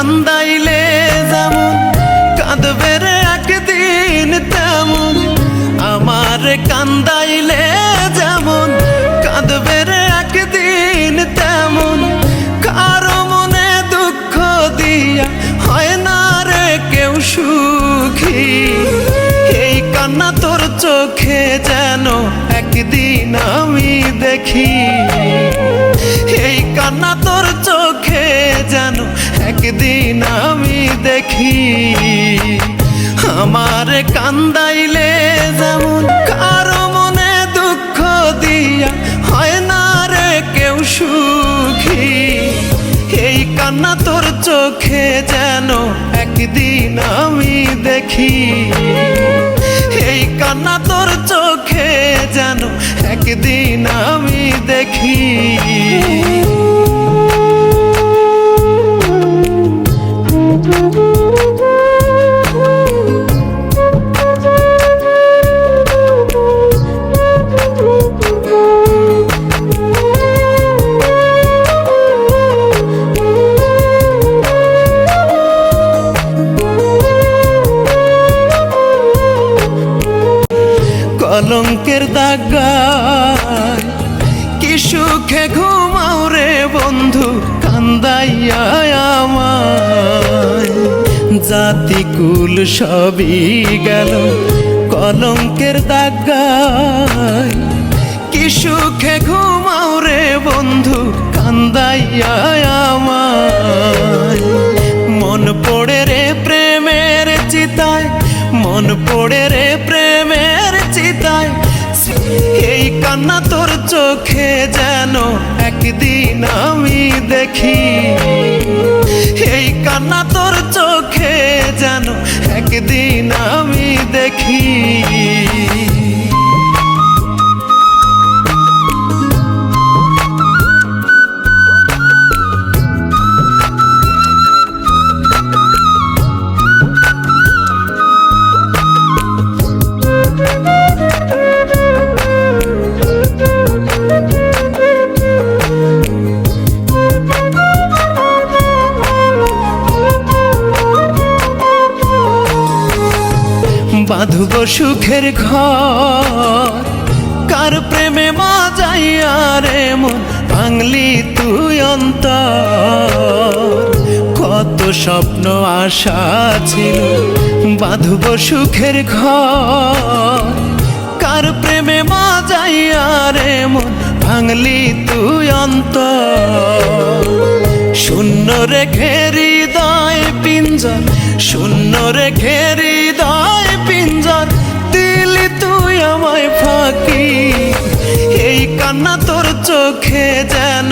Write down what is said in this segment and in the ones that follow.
কান্দাইলে যেমন কাঁদবে রে একদিন তেমন, আমার কান্দাইলে যেমন কাঁদবে রে একদিন তেমন, কারো মনে দুঃখ দিয়া হয় না রে কেউ সুখী। এই কান্না তোর চোখে যেন একদিন আমি দেখি, এই কান্না তোর চোখে যেন একদিন আমি দেখি। আমার কান্দাইলে যেমন কারো মনে দুঃখ দিয়া হয় না রে কেউ সুখী, এই কান্না তোর চোখে যেন একদিন আমি দেখি, এই কান্না তোর চোখে যেন একদিন আমি দেখি। কলঙ্কের দাগায় কি সুখে ঘুমাও রে বন্ধু কান্দাইয়া আমায়, জাতিকুল সবই গেল কলঙ্কের দাগায়, কি সুখে ঘুমাও রে বন্ধু কান্দাইয়া আমায়। মন পড়ে রে প্রেমের চিতায়, মন পড়ে রে প্রেমের চিতায়, এই কান্না তোর চোখে যেন একদিন আমি দেখি, এই কান্না তোর চোখে যেন একদিন আমি দেখি। বাঁধব সুখের ঘর কার প্রেমে মজাইয়া রে মন ভাঙলি তুই অন্তর, কত স্বপ্ন আশা ছিল বাঁধব সুখের ঘর কার প্রেমে মজাইয়া রে মন ভাঙলি তুই অন্তর। শূন্য রেখে হৃদয় পিঞ্জর, শূন্য রেখে হৃদয় পিঞ্জর দিলি তুই আমায় ফাঁকি, এই কান্না তোর চোখে যেন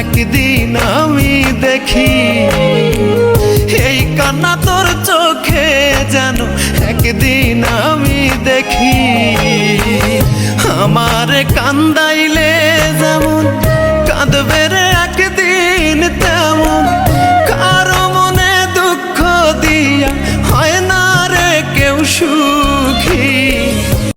একদিন আমি দেখি, এই কান্না তোর চোখে যেন একদিন আমি দেখি। আমার কান্দাইলে